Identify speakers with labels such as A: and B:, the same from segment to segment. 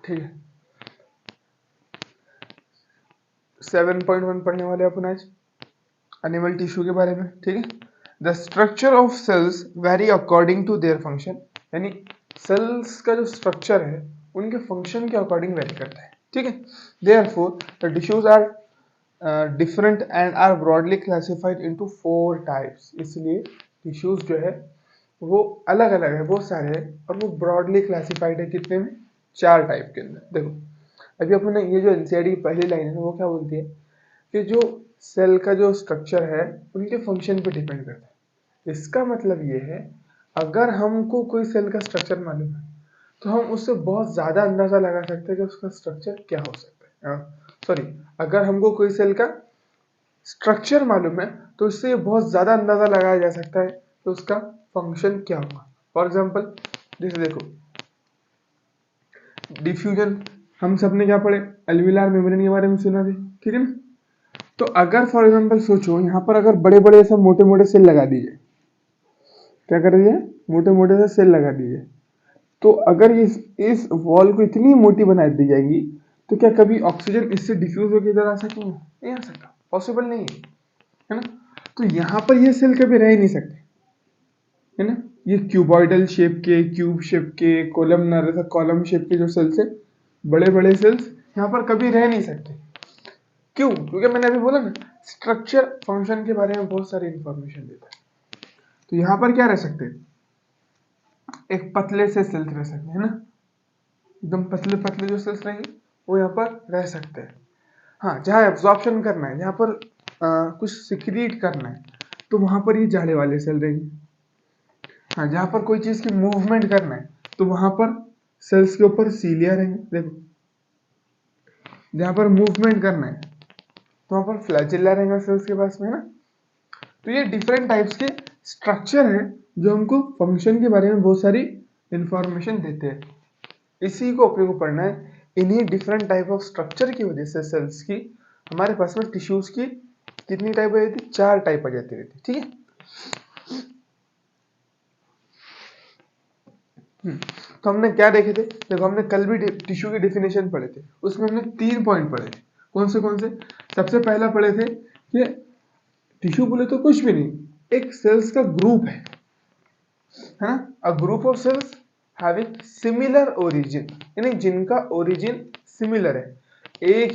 A: ठीक है, 7.1 पढ़ने वाले अपन आज एनिमल टिश्यू के बारे में। ठीक है, the structure of cells vary according to their function, यानी सेल्स का जो स्ट्रक्चर है उनके फंक्शन के अकॉर्डिंग वेरी करता है। ठीक है, therefore the tissues are different and are broadly classified into 4 types. इसलिए टिश्यूज जो है वो अलग अलग है, बहुत सारे हैं, और वो ब्रॉडली क्लासिफाइड है कितने में, 4 टाइप के अंदर। देखो अभी अपने ये जो एनसीईआरटी की पहली लाइन है वो क्या बोलती है कि जो सेल का जो स्ट्रक्चर है उनके फंक्शन पे डिपेंड करता है। इसका मतलब ये है अगर हमको कोई सेल का स्ट्रक्चर मालूम है तो हम उससे बहुत ज़्यादा अंदाज़ा लगा सकते हैं कि उसका स्ट्रक्चर क्या हो सकता है। सॉरी, अगर हमको कोई सेल का स्ट्रक्चर मालूम है तो इससे बहुत ज़्यादा अंदाज़ा लगाया जा सकता है कि उसका फंक्शन क्या होगा। फॉर एग्जाम्पल जैसे देखो डिफ्यूजन, हम सब ने क्या पढ़े, एल्वियोलार मेम्ब्रेन के बारे में सुना थे। ठीक है ना, तो अगर फॉर एग्जाम्पल सोचो यहाँ पर अगर बड़े बड़े ऐसे मोटे मोटे सेल लगा दीजिए, क्या कर दीजिए, मोटे मोटे से सेल लगा दीजिए, तो अगर इस वॉल को इतनी मोटी बना दी जाएगी तो क्या कभी ऑक्सीजन इससे डिफ्यूज होकर इधर आ सकेंगे, नहीं आ सकता, पॉसिबल नहीं है ना। तो यहाँ पर ये सेल कभी रह ही नहीं सकते, है ना। ये क्यूबॉइडल शेप के, क्यूब शेप के, कॉलमनर ऐसा कॉलम शेप के जो सेल्स है, बड़े बड़े सेल्स यहाँ पर कभी रह नहीं सकते। क्यों? क्योंकि मैंने अभी बोला ना, स्ट्रक्चर फंक्शन के बारे में बहुत सारी इंफॉर्मेशन देता है। तो यहाँ पर क्या रह सकते हैं, एक पतले से सेल्स रह सकते हैं ना, एकदम पतले पतले जो सेल्स रहेंगे वो यहाँ पर रह सकते हैं। हाँ, जहाँ एब्जॉर्प्शन करना है, जहाँ पर कुछ सिक्रीट करना है, तो वहाँ पर ये जाड़े वाले सेल रहेंगे। हाँ, जहाँ पर कोई चीज़ की मूवमेंट करना है तो वहाँ पर सेल्स के ऊपर सीलिया रहेंगे। देखो जहाँ पर मूवमेंट करना है तो वहाँ पर फ्लैजिला रहेगा सेल्स के पास में, है ना। तो ये डिफरेंट टाइप्स के स्ट्रक्चर हैं जो हमको फंक्शन के बारे में बहुत सारी इंफॉर्मेशन देते हैं। इसी को अपने को पढ़ना है। इन्हीं डिफरेंट टाइप ऑफ स्ट्रक्चर की वजह से सेल्स की हमारे पास में टिश्यूज की कितनी टाइप आ जाती है, 4 टाइप आ जाती रहती है। ठीक है, तो हमने क्या देखे थे, देखो हमने कल भी टिश्यू की डेफिनेशन पढ़े थे, उसमें हमने 3 पॉइंट पढ़े थे। कौन से? सबसे पहला पढ़े थे कि टिश्यू बोले तो कुछ भी नहीं, एक सेल्स का ग्रुप है ना, a group of sales having similar origin, यानी जिनका ओरिजिन सिमिलर है, एक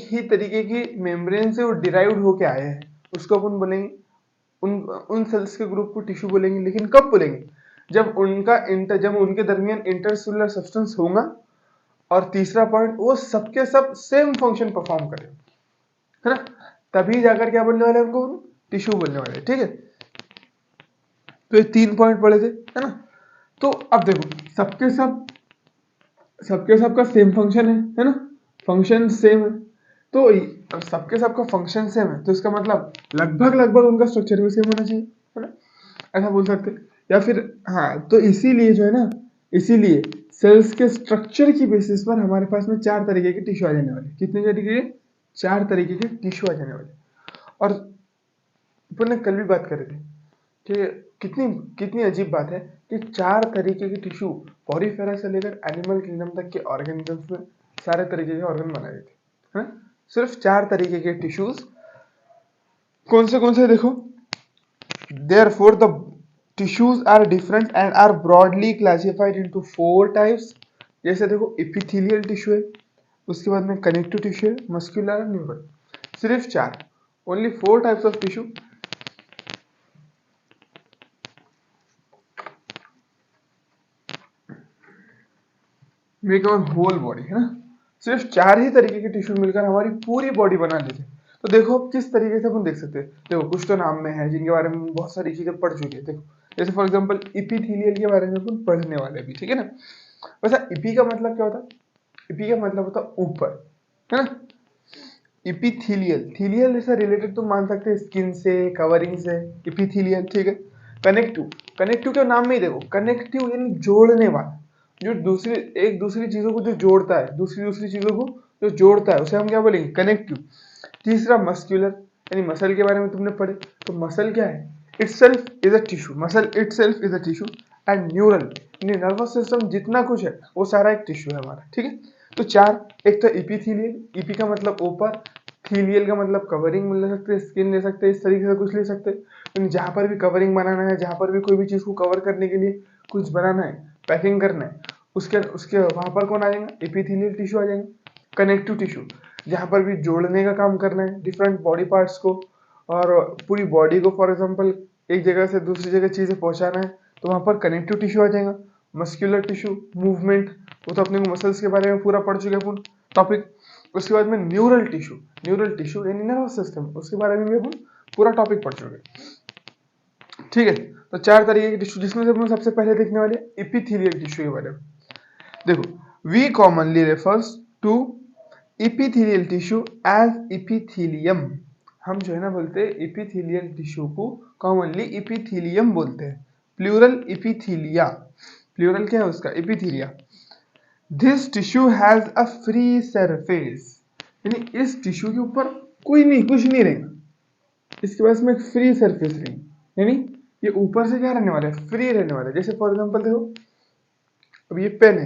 A: ही तरीके की मेम्ब्रेन से वो डिराइव्ड होके आए हैं, उसको अपन बोलेंगे, उन सेल्स के ग्रुप को टिश्यू बोलेंगे। लेकिन कब बोलेंगे, जब उनके दरमियान इंटरसेलुलर सब्सटेंस होगा, और तीसरा पॉइंट वो सबके सब सेम फंक्शन परफॉर्म करें, है ना, तभी जाकर क्या बोलने वाले उनको, टिश्यू बोलने वाले। ठीक है, तो ये 3 पॉइंट पढ़े थे, है ना। तो अब देखो सबके सब का सेम फंक्शन है ना, फंक्शन सेम है, तो अब सबके सबका फंक्शन सेम है तो इसका मतलब लगभग उनका स्ट्रक्चर भी सेम होना चाहिए, है ना, ऐसा बोल सकते हैं। या फिर हाँ, तो इसीलिए जो है ना, इसीलिए सेल्स के स्ट्रक्चर की बेसिस पर हमारे पास में 4 तरीके के टिश्यू आ जाने वाले। कितने तरीके के? 4 तरीके के टिश्यू आ जाने वाले। और अपन ने कल भी बात कर रहे थे कि कितनी कितनी अजीब बात है कि 4 तरीके के टिश्यू पॉरीफेरा से लेकर एनिमल किंगडम तक के ऑर्गेनिजम्स में सारे तरीके के ऑर्गन बनाए गए थे, है ना। सिर्फ 4 तरीके के टिश्यूज, कौन से देखो, therefore the tissues are different and are broadly classified into 4 types। जैसे देखो एपिथेलियल टिश्यू है, उसके बाद में कनेक्टिव टिश्यू है, मस्कुलर, न्यूरल, सिर्फ 4, only 4 types of tissue. Make our whole body, है ना, सिर्फ 4 ही तरीके के टिश्यू मिलकर हमारी पूरी बॉडी बना देते हैं। तो देखो किस तरीके से अपन देख सकते हैं, देखो कुछ तो नाम में है जिनके बारे में बहुत सारी चीजें पढ़ चुके हैं। देखो जैसे फॉर एग्जांपल एपिथेलियल के बारे में अपन पढ़ने वाले भी, ठीक है ना। वैसा इपी का मतलब क्या होता है, इपी का मतलब होता है ऊपर, है ना। इपिथेलियल, थीलियल से रिलेटेड तुम मान सकते हैं स्किन से, कवरिंग से, इपिथेलियल, ठीक है। कनेक्टिव, कनेक्टिव के नाम में ही देखो, कनेक्टिव यानी जोड़ने वाला, जो एक दूसरी चीजों को जो जोड़ता है, दूसरी चीजों को जो जोड़ता है, उसे हम क्या बोलेंगे, कनेक्टिव। तीसरा मस्कुलर, यानी मसल के बारे में तुमने पढ़े, तो मसल क्या है, itself is a tissue, muscle itself is a tissue and neural, यानी नर्वस सिस्टम जितना कुछ है वो सारा एक टिश्यू है हमारा, ठीक है। तो चार, एक तो इपीथीलियल, इपी का मतलब ऊपर, थीलियल का मतलब कवरिंग ले सकते हैं, स्किन ले सकते हैं, इस तरीके से कुछ ले सकते हैं। जहाँ पर भी कवरिंग बनाना है, जहाँ पर भी कोई भी चीज़ को कवर करने के लिए कुछ बनाना है, पैकिंग करना है, उसके उसके वहाँ पर कौन आ जाएगा, इपीथीलियल टिश्यू आ जाएगा। कनेक्टिव टिश्यू, जहाँ पर भी जोड़ने का काम करना है डिफरेंट बॉडी पार्ट्स को और पूरी बॉडी को, फॉर एग्जांपल एक जगह से दूसरी जगह चीज़ें पहुँचाना है, तो वहाँ पर कनेक्टिव टिश्यू आ जाएगा। मस्कुलर टिश्यू, मूवमेंट, वो तो अपने को मसल्स के बारे में पूरा पढ़ चुके हैं अपन टॉपिक। उसके बाद में न्यूरल टिश्यू, न्यूरल टिश्यू यानी नर्वस सिस्टम, उसके बारे में भी अपन पूरा टॉपिक पढ़ चुके हैं, ठीक है। तो चार तरीके के टिश्यू, जिसमें से अपन सबसे पहले देखने वाले एपिथेलियल टिश्यू के बारे में। देखो, we commonly refers to epithelial tissue as epithelium. हम जो है ना बोलते हैं एपिथेलियल टिश्यू को कॉमनली एपिथेलियम बोलते हैं, प्लूरल एपिथेलिया, प्लूरल क्या है उसका, epithelia. This tissue has a free surface, यानी इस टिश्यू के ऊपर कोई नहीं, कुछ नहीं रहेगा, इसके पास में एक फ्री सरफेस रहेगी, यानी ये ऊपर से क्या रहने वाला है, फ्री रहने वाला है। जैसे फॉर एग्जांपल देखो, अब ये पेन है,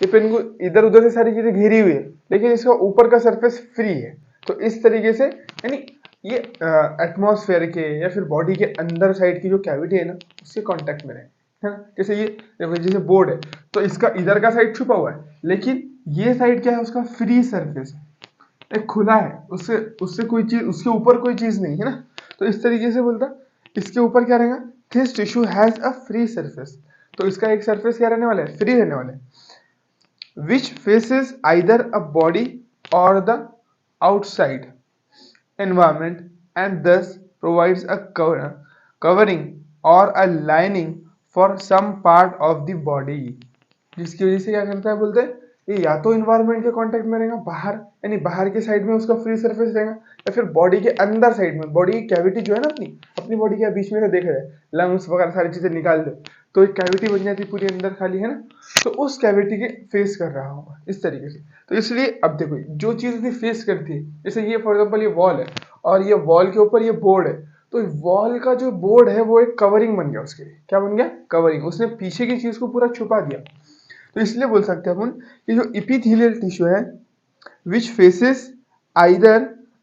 A: ये पेन को इधर उधर से सारी चीजें घेरी हुई है, लेकिन इसका ऊपर का सरफेस फ्री है। तो इस तरीके से यानी ये एटमॉस्फेयर के या फिर बॉडी के अंदर साइड की जो कैविटी है ना, उसके कांटेक्ट में रहे, है ना। जैसे ये जैसे बोर्ड है, तो इसका इधर का साइड छुपा हुआ है, लेकिन ये साइड क्या है, उसका फ्री सरफेस है, एक खुला है, उससे उससे कोई चीज, उसके ऊपर कोई चीज नहीं है ना। तो इस तरीके से बोलता, इसके ऊपर क्या रहेगा, this tissue has a free surface, तो इसका एक सरफेस क्या रहने वाला है, फ्री रहने वाला है, which faces either a body or the outside environment and thus provides a covering or a lining for some part of the body। जिसकी वजह से क्या करता है, बोलते हैं ये या तो इन्वायरमेंट के कांटेक्ट में रहेगा बाहर, यानी बाहर के साइड में उसका फ्री सरफेस रहेगा, या फिर बॉडी के अंदर साइड में, बॉडी की कैविटी जो है ना, अपनी अपनी बॉडी के बीच में से देख रहे हैं, लंग्स वगैरह सारी चीजें निकाल दे, तो एक कैविटी बन जाती है पूरी अंदर खाली, है ना। तो उस कैविटी के फेस कर रहा होगा इस तरीके से। तो इसलिए अब देखो, जो चीज उसकी फेस करती है, जैसे ये फॉर एग्जाम्पल ये वॉल है, और ये वॉल के ऊपर ये बोर्ड है, तो वॉल का जो बोर्ड है वो एक कवरिंग बन गया उसके लिए, क्या बन गया, कवरिंग, उसने पीछे की चीज को पूरा छुपा दिया। तो इसलिए बोल सकते हैं अपन कि जो इपीथेलियल टिश्यू है, which faces either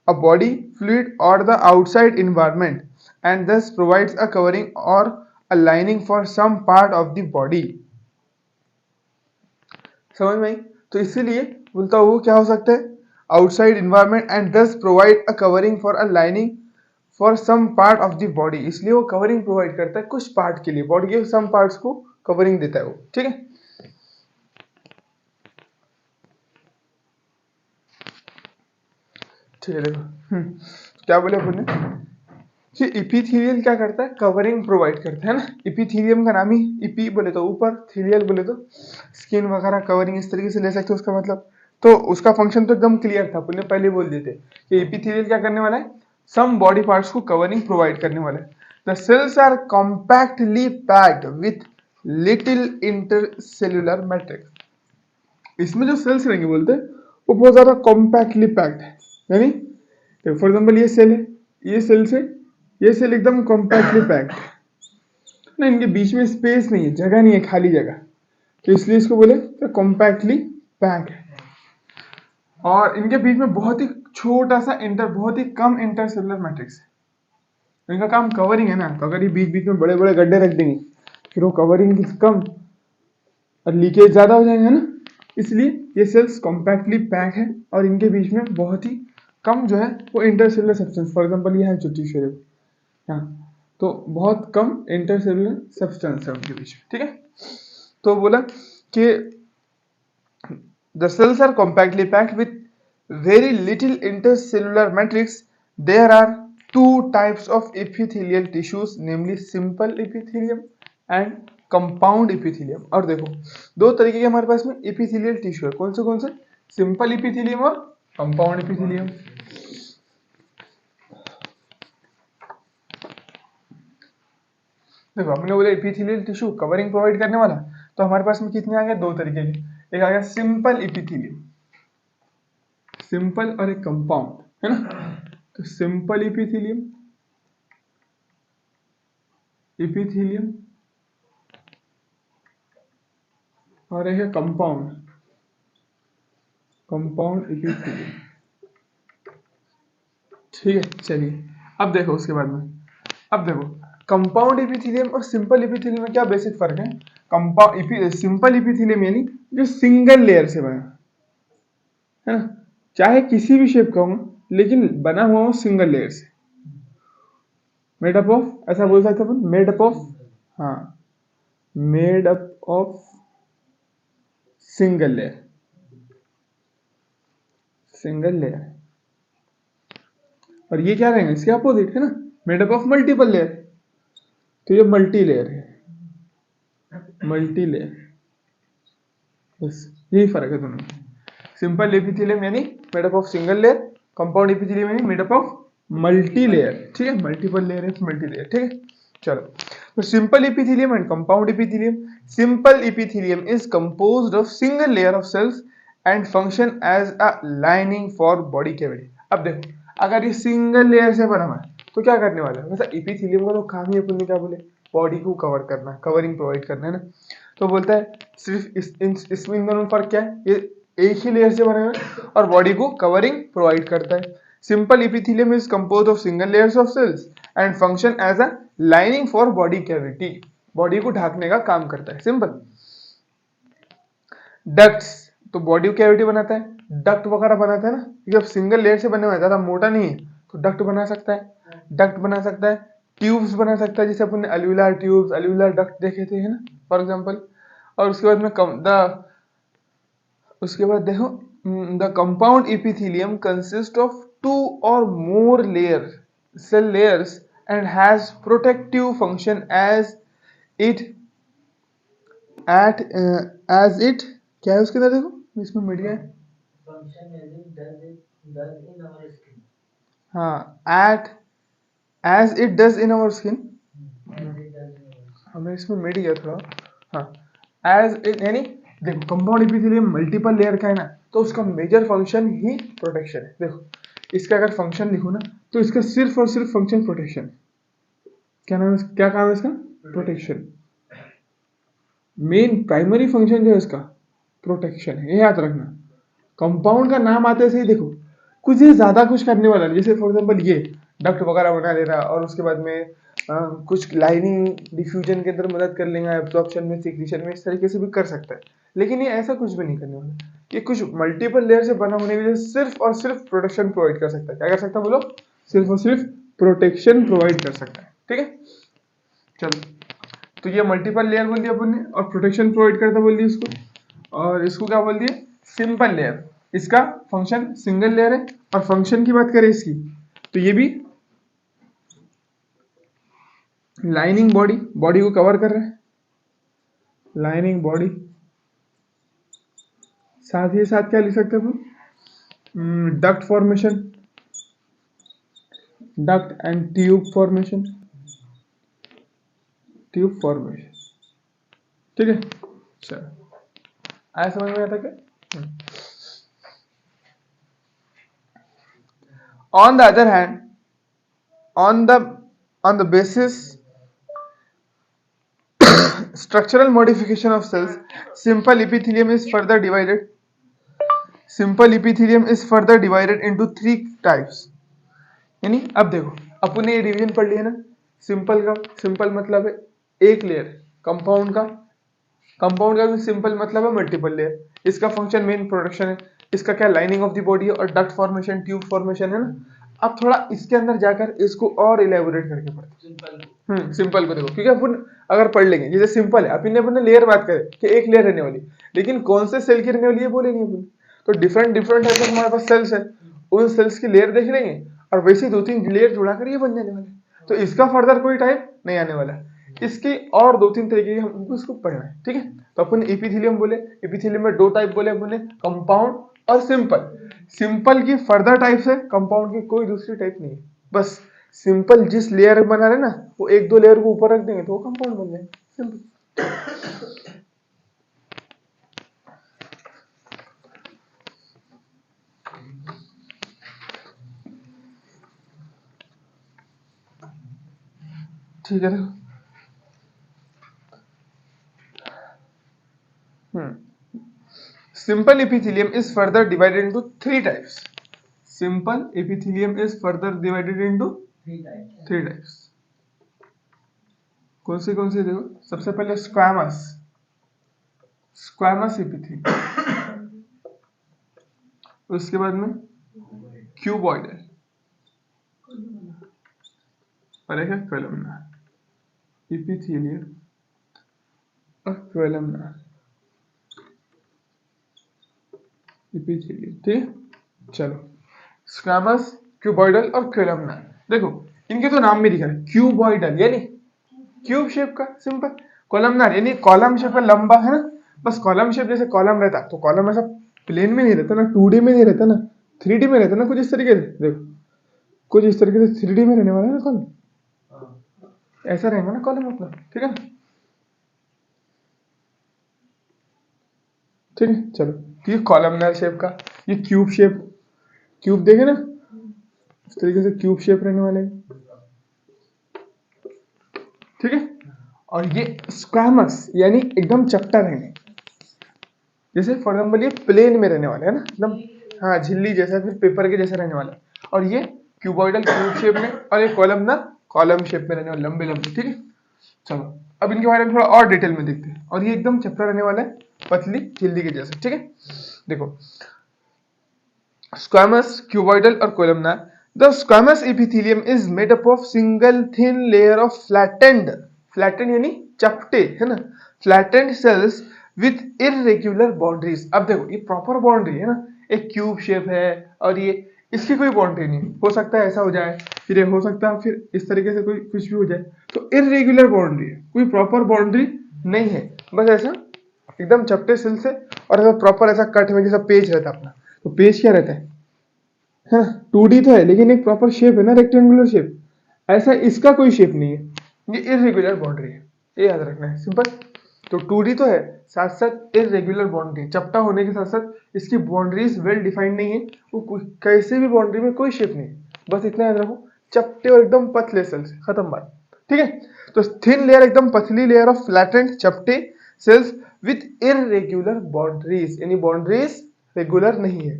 A: a body fluid or the outside environment and thus provides a covering or a lining for some part of the body। समझ में आई? तो इसीलिए बोलता हूँ क्या हो सकता है, outside environment and thus provide a covering for a lining for some part of the body, इसलिए वो कवरिंग प्रोवाइड करता है कुछ पार्ट के लिए, बॉडी के सम पार्ट्स को कवरिंग देता है वो, ठीक है। ठीक है, देखो क्या बोले अपन ने कि इपीथेलियल क्या करता है, कवरिंग प्रोवाइड करता है ना। इपीथेलियम का नाम ही, इपी बोले तो ऊपर, थीलियल बोले तो स्किन वगैरह कवरिंग, इस तरीके से ले सकते हो उसका मतलब। तो उसका फंक्शन तो एकदम क्लियर था, अपन ने पहले बोल दिए थे कि इपीथेलियल क्या करने वाला है, सम बॉडी पार्ट्स को कवरिंग प्रोवाइड करने वाला है। The cells are compactly packed with little intercellular matrix. इसमें जो सेल्स रहेंगे बोलते हैं वो बहुत ज्यादा कॉम्पैक्टली पैक्ड है, यानी फॉर एग्जाम्पल ये सेल है, ये सेल से ये सेल एकदम कॉम्पैक्टली पैक्ड ना, इनके बीच में स्पेस नहीं है, जगह नहीं है, खाली जगह, तो इसलिए इसको बोले तो कॉम्पैक्टली पैक्ड है। और इनके बीच में बहुत ही छोटा सा बहुत ही कम इंटरसेलुलर मैट्रिक्स है, इनका काम कवरिंग है ना। तो अगर ये बीच बीच में बड़े बड़े गड्ढे रख देंगे, फिर वो कवरिंग कम और लीकेज ज्यादा हो जाएगा ना, इसलिए ये सेल्स कॉम्पैक्टली पैक है और इनके बीच में बहुत ही कम जो है वो इंटरसेलुलर सब्सटेंस, फॉर एग्जांपल ये है जो टिश्यू है यहाँ, तो बहुत कम इंटरसेलुलर सब्सटेंस है उनके बीच में, ठीक है। तो बोला कि the cells are compactly packed with very little intercellular matrix. There are two types of epithelial tissues, namely simple epithelium and compound epithelium. और देखो दो तरीके के हमारे पास में एपिथेलियल टिश्यू है, कौन से, सिंपल एपिथेलियम और कंपाउंड एपिथेलियम। देखो हमने बोला एपिथेलियल टिश्यू कवरिंग प्रोवाइड करने वाला, तो हमारे पास में कितने आ गए, दो तरीके के, एक आ गया सिंपल एपिथेलियम, सिंपल और एक कंपाउंड, है ना। तो सिंपल एपिथेलियम और एक है कंपाउंड इपिथेलियम। ठीक है, चलिए अब देखो उसके बाद में, अब देखो कंपाउंड इपिथेलियम और सिंपल इपिथेलियम में क्या बेसिक फर्क है। सिंपल इपिथेलियम यानी जो सिंगल लेयर से बना है ना, चाहे किसी भी शेप का हो लेकिन बना हुआ हो सिंगल लेयर से, मेड अप ऑफ, ऐसा बोल सकते अपन, मेड अप ऑफ, हाँ, made up of single layer, single layer. और ये क्या रहेंगे, इसके अपोजिट है ना, made up of multiple layer. तो ये मल्टी लेयर है, मल्टी लेयर, बस यही फर्क है दोनों में। सिंपल एपिथेलियम यानी made up of single layer, compound epithelium यानी made up of multi layer. ठीक है, मल्टीपल लेयर है, मल्टी लेयर। ठीक है, चलो, तो simple epithelium and compound epithelium. Simple epithelium is composed of single layer of cells and function as a lining for body cavity. अब देखो, अगर ये सिंगल लेयर से बना हुआ है तो क्या करने वाला है, वैसा एपिथेलियम का तो काम ही अपन ने क्या बोले, बॉडी को कवर करना, कवरिंग प्रोवाइड करना है ना। तो बोलता है सिर्फ इसमें इन दोनों में फर्क क्या है, ये एक ही लेयर से बने हुए और बॉडी को कवरिंग प्रोवाइड करता है। Simple epithelium is compose of single layers of cells and function as a lining for body cavity, body को ढकने का काम करता है। सिंपल। डक्ट्स, तो बॉडी कैविटी बनाता है, डक्ट वगैरह बनाता है ना, जब सिंगल लेयर से बने हुए ज्यादा मोटा नहीं है तो डक्ट बना सकता है, डक्ट बना सकता है, ट्यूब्स बना सकता है, जैसे अपन ने अल्वियुलर ट्यूब्स, अल्वियुलर डक्ट देखे थे है ना, फॉर एग्जांपल। और उसके बाद में उसके बाद देखो, the compound epithelium consist of two or more layer cell layers and has protective function as it at as it, क्या है उसके अंदर, देखो इसमें मीडिया है, हाँ, at as it does in our skin, हमें इसमें मिट गया थोड़ा, हाँ, एज इट यानी देखो कंपाउंड इपिथेलियम मल्टीपल लेयर का है ना, तो उसका मेजर फंक्शन ही प्रोटेक्शन है। देखो इसका अगर फंक्शन लिखो ना, तो इसका सिर्फ और सिर्फ फंक्शन प्रोटेक्शन है। क्या नाम है, क्या काम है इसका, प्रोटेक्शन। मेन प्राइमरी फंक्शन जो है इसका प्रोटेक्शन है, ये याद रखना। कंपाउंड का नाम आते से ही देखो कुछ ही ज्यादा कुछ करने वाला नहीं, जैसे फॉर एग्जांपल ये डक्ट वगैरह बना ले रहा और उसके बाद में कुछ लाइनिंग डिफ्यूजन के अंदर मदद कर लेगा, एब्जॉर्प्शन में, सिक्रीशन में, इस तरीके से भी कर सकता है। लेकिन ये ऐसा कुछ भी नहीं करने वाला, ये कुछ मल्टीपल लेयर से बना होने की वजह से सिर्फ और सिर्फ प्रोटेक्शन प्रोवाइड कर सकता है। क्या कर सकता है बोलो, सिर्फ और सिर्फ प्रोटेक्शन प्रोवाइड कर सकता है। ठीक है, चलो, तो ये मल्टीपल लेयर बोल दिया अपन ने और प्रोटेक्शन प्रोवाइड करता बोल दिया इसको। और इसको क्या बोल दिया, सिंपल लेयर, इसका फंक्शन सिंगल लेयर है। और फंक्शन की बात करें इसकी, तो ये भी लाइनिंग बॉडी, बॉडी को कवर कर रहा है, लाइनिंग बॉडी। साथ ही साथ क्या लिख सकते हैं अपन, duct formation, duct and tube formation, tube formation. ठीक है, चलो, आया समझ में आता क्या। On the other hand, on the on the basis structural modification of cells, simple epithelium is further divided, simple epithelium is further divided into three types। यानी अब देखो अपन ने ये डिवीजन पढ़ लिया ना, सिंपल का, सिंपल मतलब है एक लेयर, कंपाउंड का, कंपाउंड का भी सिंपल मतलब है मल्टीपल लेयर, इसका फंक्शन मेन प्रोडक्शन है, इसका क्या लाइनिंग ऑफ द बॉडी है और डक्ट फॉर्मेशन, ट्यूब फॉर्मेशन है ना। अब थोड़ा इसके अंदर जाकर इसको और इलेबोरेट करके पढ़ते, सिंपल को देखो, क्योंकि अपन अगर पढ़ लेंगे जैसे सिंपल है, अपन ने लेयर बात करे कि एक लेयर रहने वाली, लेकिन कौन से सेल की रहने वाली है बोले नहीं अपन, तो डिफरेंट डिफरेंट टाइप के हमारे पास सेल्स है, उन सेल्स की लेयर देख लेंगे और वैसे दो तीन लेयर जुड़ा कर ये बन जाने वाले, तो इसका फर्दर कोई टाइप नहीं आने वाला, इसके और दो तीन तरीके के हमको इसको पढ़ना है। ठीक है, तो अपन एपिथेलियम बोले, एपिथेलियम में दो टाइप बोले अपन ने, कंपाउंड और सिंपल। सिंपल की फर्दर टाइप्स है, कंपाउंड की कोई दूसरी टाइप नहीं है, बस सिंपल जिस लेयर बना रहे ना वो एक दो लेयर को ऊपर रख देंगे तो वो कंपाउंड बन जाएगा, सिंपल। ठीक है, Simple epithelium is further divided into three types. Simple epithelium is further divided into three types. कौन से देखो, सबसे पहले स्क्वामस epithelium, उसके बाद में क्यूबॉइडल और एक है कोलमनार epithelium और कोलमनार epithelium, ठीक है। चलो, स्क्वामस, क्यूबॉइडल और कोलमनार। देखो इनके तो नाम में दिखा है, क्यूबॉइडल यानी क्यूब शेप का सिंपल, कॉलमनार यानी कॉलम शेप का लंबा, है ना। बस कॉलम शेप, जैसे कॉलम रहता तो कॉलम ऐसा प्लेन में नहीं रहता ना, 2D में नहीं रहता ना, 3D में रहता ना, कुछ इस तरीके से। देखो कुछ इस तरीके से 3D में रहने वाला है ना कॉलम, ऐसा रहेगा ना कॉलम अपना, ठीक है ना। ठीक है, चलो ये कॉलमनार शेप का, ये क्यूब शेप, क्यूब देखे ना, इस तरीके से क्यूब शेप रहने वाले हैं, ठीक है। और ये स्क्वामस यानी एकदम चपटा रहने, जैसे फॉर एग्जाम्पल ये प्लेन में रहने वाले है ना, एकदम, हाँ झिल्ली जैसा, फिर पेपर के जैसा रहने वाला है। और ये क्यूबॉइडल क्यूब शेप में, और ये कॉलमनार कॉलम शेप में रहने वाले, लंबे लंबे, ठीक है। चलो अब इनके बारे में थोड़ा और डिटेल में देखते हैं। और ये एकदम चपटा रहने वाला है, पतली झिल्ली के जैसे, ठीक है। देखो स्क्वामस, क्यूबॉइडल और columnar. The squamous epithelium is made up of single thin layer of flattened यानी चपटे, है ना, flattened sales with irregular boundaries. अब देखो ये प्रॉपर बाउंड्री है ना, एक क्यूब शेप है और ये, इसकी कोई बाउंड्री नहीं, हो सकता है ऐसा हो जाए, फिर ये हो सकता है फिर इस तरीके से कोई कुछ भी हो जाए, तो इररेगुलर बाउंड्री है, कोई प्रॉपर बाउंड्री नहीं है, बस ऐसा एकदम चपटे सेल से, और ऐसा प्रॉपर ऐसा कट में जैसा पेज रहता है अपना, तो पेज क्या रहता है, हाँ 2D तो है लेकिन एक प्रॉपर शेप है ना, रेक्टेंगुलर शेप, ऐसा इसका कोई शेप नहीं है, ये इररेगुलर बाउंड्री है, ये याद रखना है सिंपल। तो 2D तो है, साथ साथ इररेगुलर बाउंड्री, चपटा होने के साथ साथ इसकी बाउंड्रीज वेल डिफाइंड नहीं है, वो कैसे भी बाउंड्री में कोई शेप नहीं, बस इतना याद रखो, चपटे और एकदम पतले सेल्स, खत्म बात, ठीक है। तो थिन लेयर एकदम पतली लेयर ऑफ फ्लैटेंड चपटे सेल्स विथ इररेगुलर बाउंड्रीज, यानी बाउंड्रीज रेगुलर नहीं है।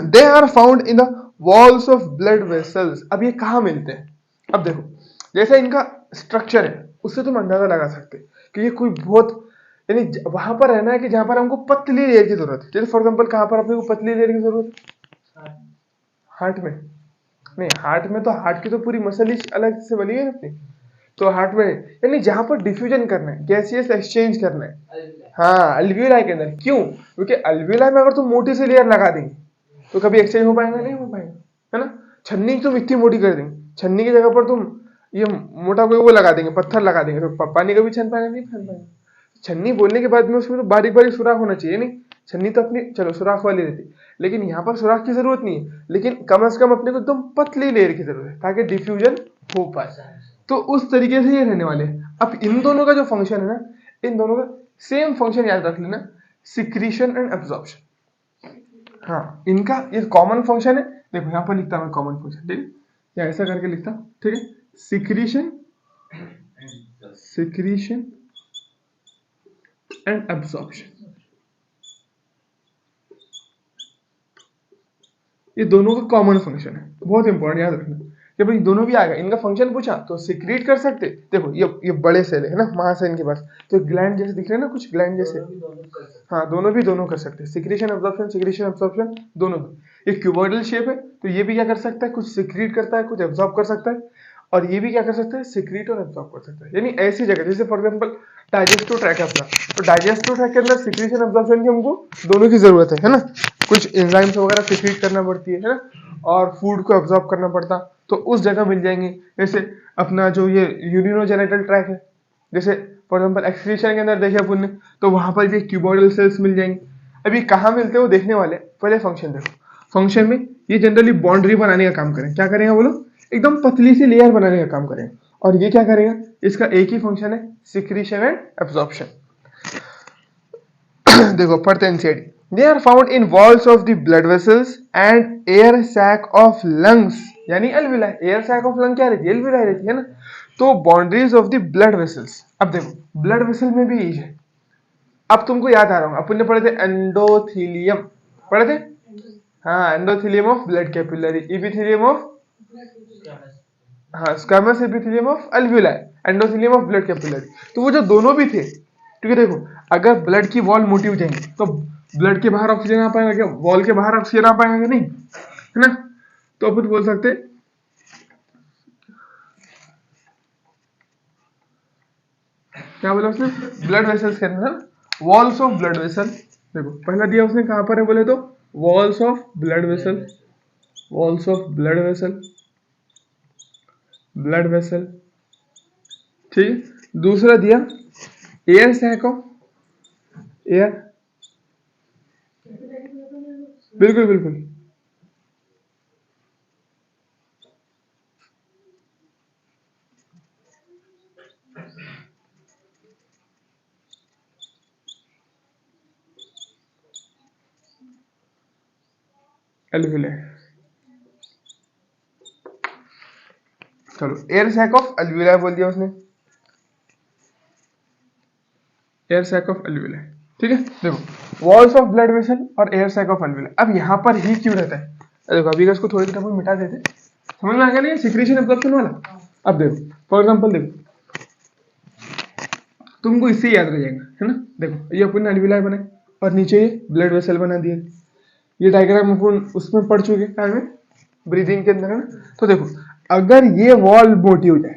A: They are found in the walls of blood vessels. अब ये कहाँ मिलते हैं, अब देखो जैसे इनका स्ट्रक्चर है उससे तुम अंदाजा लगा सकते कि ये कोई बहुत, यानी वहां पर रहना है कि जहां पर हमको पतली लेयर की जरूरत है। जैसे फॉर एग्जांपल कहां पर अपने को पतली लेयर की जरूरत है, हार्ट में नहीं, हार्ट में तो हार्ट की तो पूरी मसल ही अलग से बनी है अपनी, तो हार्ट में, यानी जहां पर डिफ्यूजन करना है, गैसियस एक्सचेंज करना है, हाँ अल्वियोलाई के अंदर। क्यों, क्योंकि अल्वियोलाई में अगर तुम मोटी सी लेयर लगा देंगे तो कभी एक्सचेंज हो पाएगा, नहीं हो पाएगा, है ना। छन्नी तुम इतनी मोटी कर देंगे, छन्नी की जगह पर तुम ये मोटा कोई वो लगा देंगे, पत्थर लगा देंगे, तो पानी कभी छन पाएगा, नहीं छन पाएगा। छन्नी बोलने के बाद में उसमें तो बारीक बारीक सुराख होना चाहिए, नहीं, छन्नी तो अपनी चलो सुराख वाली रहती, लेकिन यहाँ पर सुराख की जरूरत नहीं है, लेकिन कम से कम अपने को एकदम पतली लेयर की जरूरत है ताकि डिफ्यूजन हो पाए। तो उस तरीके से ये रहने वाले हैं। अब इन दोनों का जो फंक्शन है ना, इन दोनों का सेम फंक्शन याद रख लेना, सिक्रीशन एंड एब्जॉर्प्शन। हाँ इनका ये कॉमन फंक्शन है, देखो यहाँ पर लिखता मैं कॉमन फंक्शन, ठीक है, या ऐसा करके लिखता, ठीक है, सिक्रीशन एंड एब्जॉर्प्शन, ये दोनों का कॉमन फंक्शन है, बहुत इंपॉर्टेंट याद रखना। जब ये दोनों भी आ गए, इनका फंक्शन पूछा तो सिक्रीट कर सकते, देखो ये बड़े सेल है ना महाशय इनके पास, तो ग्लैंड जैसे दिख रहे हैं ना, कुछ ग्लैंड जैसे, हाँ दोनों कर सकते हैं, सिक्रीशन एब्जॉर्प्शन दोनों भी। ये क्यूबॉइडल शेप है तो ये भी क्या कर सकता है, कुछ सिक्रीट करता है, कुछ एब्जॉर्ब कर सकता है, और ये भी क्या कर सकता है, सिक्रीट और एब्जॉर्ब कर सकता है। यानी ऐसी जगह जैसे फॉर एग्जांपल डाइजेस्टिव ट्रैक है अपना, तो डाइजेस्टिव ट्रैक के अंदर सिक्रीशन एब्जॉर्प्शन की हमको दोनों की जरूरत है ना, कुछ एंजाइम्स वगैरह सिक्रीट करना पड़ती है ना, और फूड को एब्जॉर्ब करना पड़ता, तो उस जगह मिल जाएंगे। जैसे अपना जो ये यूरिनोजेनिटल ट्रैक है, जैसे फॉर एग्जांपल एक्सक्रीशन के अंदर देखे अपन ने, तो वहां पर ये क्यूबॉइडल सेल्स मिल जाएंगे। अभी कहाँ मिलते हैं वो देखने वाले, पहले फंक्शन देखो। फंक्शन में ये जनरली बाउंड्री बनाने का काम करें, क्या करेंगे बोलो, एकदम पतली सी लेयर बनाने का काम करें। और ये क्या करेगा, इसका एक ही फंक्शन है, सिक्रीशन एंड एब्जॉर्प्शन। देखो पढ़ते हैं NCERT. They are found in walls of the blood vessels and air sac of lungs, यानी alveoli. Air sac of lung क्या रहती है, अल्विलाई रहती है ना। तो boundaries of the blood vessels, अब देखो ब्लड वेसल में भी यही है, अब तुमको याद आ रहा हूँ, अपन ने पढ़े थे एंडोथीलियम, पढ़े थे? हाँ, endothelium of blood capillary, epithelium of, हाँ, squamous epithelium of alveoli, endothelium of blood capillary. तो वो जो दोनों भी थे, क्योंकि देखो अगर ब्लड की वॉल मोटी हो जाएंगी तो ब्लड के बाहर ऑक्सीजन आ पाएगा क्या? वॉल के बाहर ऑक्सीजन आ पाएगा क्या? नहीं, है ना? तो अपन बोल सकते क्या बोला उसने, ब्लड वेसल्स के अंदर, वॉल्स ऑफ ब्लड वेसल। देखो पहला दिया उसने कहां पर है बोले तो walls of blood vessel, walls of blood vessel, blood vessel, ठीक। दूसरा दिया एयर सैक ऑफ एयर, बिल्कुल बिल्कुल, एल्वियोलाई। चलो एयर सैक ऑफ अल्वियोलाई बोल दिया उसने, एयर सैक ऑफ अल्वियोलाई, ठीक है। देखो वॉल्स ऑफ ब्लड वेसल और एयर सैक ऑफ अल्वियोलाई, अब यहाँ पर ही क्यों रहता है? देखो अभी इसको थोड़ी देर मिटा देते, समझ में आ गया नहीं सिक्रेशन एब्जॉर्प्शन वाला। अब देखो फॉर एग्जांपल, देखो तुमको इससे याद रह जाएगा, है ना? देखो ये अपन ने अल्वियोलाई बनाए और नीचे ये ब्लड वेसल बना दिए, ये डायग्राम अपन उसमें पढ़ चुके टाइम में ब्रीदिंग के अंदर, है ना? तो देखो अगर ये वॉल मोटी हो जाए,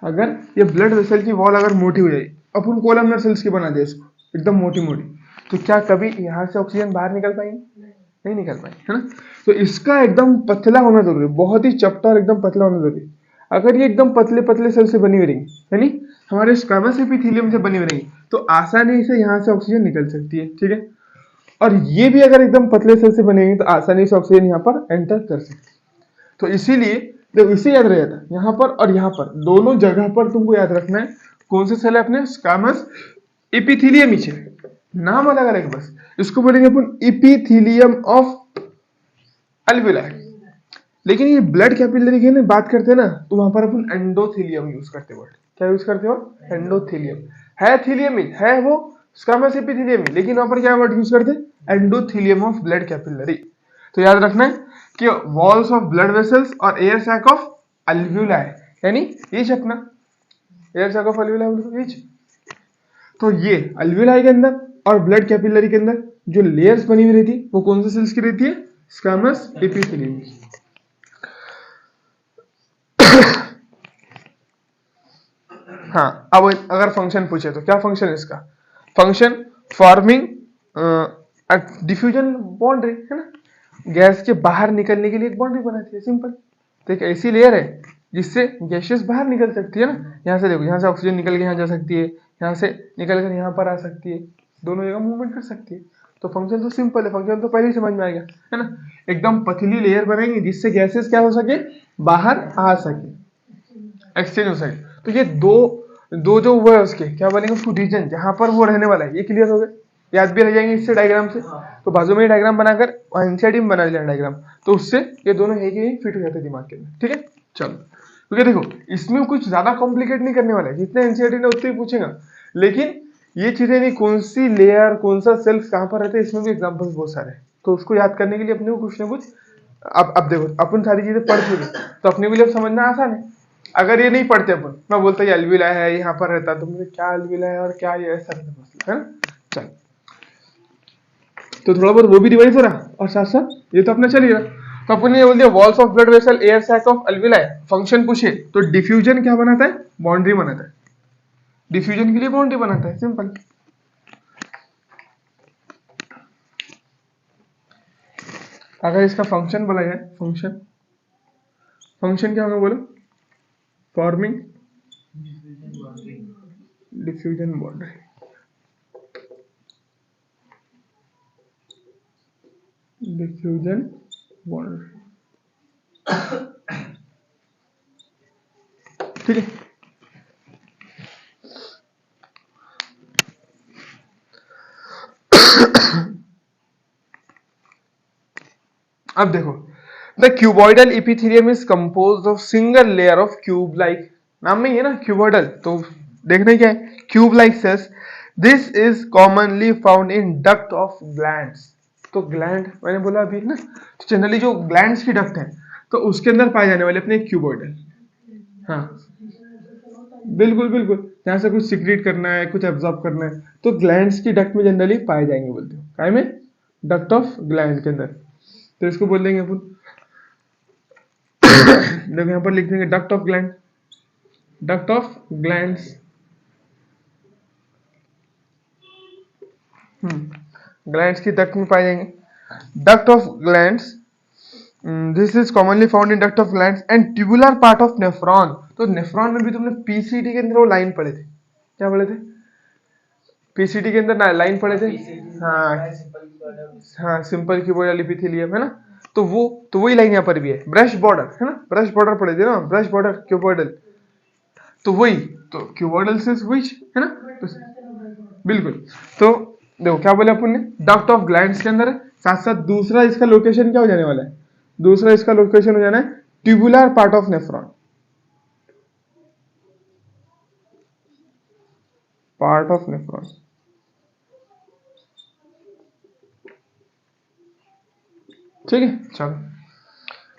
A: अगर ये ब्लड वेसल की वॉल अगर मोटी हो जाए, अपन कोलमनर सेल्स की बना दे इसको एकदम मोटी मोटी, तो क्या कभी यहाँ से ऑक्सीजन बाहर निकल पाएंगे? नहीं निकल पाएंगे, है ना? तो इसका एकदम पतला होना जरूरी है, बहुत ही चपटा और एकदम पतला होना जरूरी है। अगर ये एकदम पतले पतले सेल से बनी हुई रहेंगी, यानी हमारे स्क्वैमस एपिथेलियम से बनी हुई रहेंगी, तो आसानी से यहाँ से ऑक्सीजन निकल सकती है, ठीक है। और ये भी अगर एकदम पतले सेल से बनेगी तो आसानी से ऑक्सीजन यहाँ पर एंटर कर सकती है। तो इसीलिए देखो इसे याद रहेगा, यहाँ पर और यहाँ पर दोनों जगह पर तुमको याद रखना है कौन से सेल है अपने, स्क्वैमस एपिथेलियम ही है, नाम अलग अलग, बस इसको बोलेंगे अपन एपिथेलियम ऑफ अल्वियोलाई। लेकिन ये ब्लड कैपिलरी की बात करते हैं ना, तो वहां पर अपन एंडोथेलियम यूज करते हैं। वर्ड क्या यूज करते हो? एंडोथेलियम। है थीलियम ही है वो, स्क्वैमस एपिथेलियम ही, लेकिन वहां पर क्या वर्ड यूज करते हैं? Endothelium of blood capillary. तो याद रखना है कि वॉल्स ऑफ ब्लड वेसल्स और एयर सैक ऑफ अल्वियोलाई, यानी ये अपना एयर सैक ऑफ अल्वियोलाई ये। तो ये अल्वियोलाई के अंदर और ब्लड कैपिलरी के अंदर जो लेयर्स बनी हुई रहती है वो कौन से सेल्स की रहती है? स्क्वैमस एपिथेलियम की। हाँ, अब अगर फंक्शन पूछे तो क्या फंक्शन है इसका? फंक्शन फॉर्मिंग डिफ्यूजन बाउंड्री, है ना? गैस के बाहर निकलने के लिए एक बाउंड्री बनाती है, सिंपल। तो एक ऐसी लेयर है जिससे गैसेस बाहर निकल सकती है ना, यहाँ से देखो, यहाँ से ऑक्सीजन निकल के यहाँ जा सकती है, यहाँ से निकल कर यहाँ पर आ सकती है, दोनों जगह मूवमेंट कर सकती है। तो फंक्शन तो सिंपल है, फंक्शन तो पहले ही समझ में आ गया, है ना? एकदम पतली लेयर बनाएंगे जिससे गैसेस क्या हो सके, बाहर आ सके, एक्सचेंज हो सके। तो ये दो दो जो वो है उसके क्या बोलेंगे उसको, रीजन जहां पर वो रहने वाला है, ये क्लियर हो गया, याद भी रह जाएंगे इससे डायग्राम से। तो बाजू में डायग्राम बनाकर एनसीईआरटी में बना लिया डायग्राम, तो उससे ये दोनों है कि फिट हो जाते हैं दिमाग के अंदर, ठीक है। चलो क्योंकि देखो इसमें कुछ ज्यादा कॉम्प्लिकेट नहीं करने वाला है, जितने एनसीईआरटी ने उतने ही पूछेगा, लेकिन ये चीजें नहीं, कौन सी लेयर कौन सा सेल्स कहां पर रहते हैं, इसमें भी एग्जांपल्स बहुत सारे हैं। तो उसको याद करने के लिए अपने को कुछ ना कुछ, अब देखो अपन सारी चीजें पढ़ चुके तो अपने को लिए समझना आसान है। अगर ये नहीं पढ़ते अपन, मैं बोलता ये अल्वियोलाई है यहाँ पर रहता, तो मुझे क्या अल्वियोलाई है और क्या ये ऐसा मसला है। चल तो थोड़ा बहुत वो भी रिवाइज हो रहा और साथ साथ ये तो अपना चल ही रहा। तो अपन ये बोल दिया walls of blood vessel, air sac of alveoli. Function पूछे तो डिफ्यूजन क्या बनाता है? बाउंड्री बनाता है, डिफ्यूजन के लिए बाउंड्री बनाता है, सिंपल। अगर इसका फंक्शन बोला जाए, फंक्शन फंक्शन क्या होगा बोलो? Forming diffusion boundary, diffusion boundary, ठीक है। अब देखो the cuboidal epithelium is composed of single layer of cube like, नाम में ही है ना क्यूबॉइडल, तो देखना क्या है, cube like cells this is commonly found in duct of glands. तो ग्लैंड मैंने बोला अभी ना, तो जनरली जो ग्लैंड्स की डक्ट है तो उसके अंदर पाए जाने वाले अपने क्यूबॉइडल। हाँ बिल्कुल बिल्कुल, जहाँ से कुछ सिक्रीट करना है, कुछ एब्जॉर्ब करना है, तो ग्लैंड्स की डक्ट में जनरली पाए जाएंगे, बोलते हो काय में, डक्ट ऑफ ग्लैंड के अंदर। तो इसको बोल देंगे अपन देखो यहाँ पर लिख देंगे duct of gland, duct of glands. Glands की डक्ट में पाए जाएंगे, duct of glands. This is commonly found in duct of glands and tubular part of nephron. तो नेफ्रॉन में भी तुमने पीसीटी के अंदर वो लाइन पढ़े थे, क्या पढ़े थे, पीसीटी के अंदर लाइन पढ़े थे। हाँ हाँ, सिंपल क्यूबॉइडल एपिथेलियम है ना, तो वही लाइन यहाँ पर भी है, ब्रश बॉर्डर है ना, ब्रश बॉर्डर पढ़े थे ना, ब्रश बॉर्डर क्यूबॉइडल, तो वही, तो क्यूबॉइडल से विच है ना, तो बिल्कुल। तो देखो क्या बोले अपन ने, डक्ट ऑफ ग्लैंड्स के अंदर है, साथ साथ दूसरा इसका लोकेशन क्या हो जाने वाला है, दूसरा इसका लोकेशन हो जाना है tubular part of nephron, part of nephron. ठीक है चलो,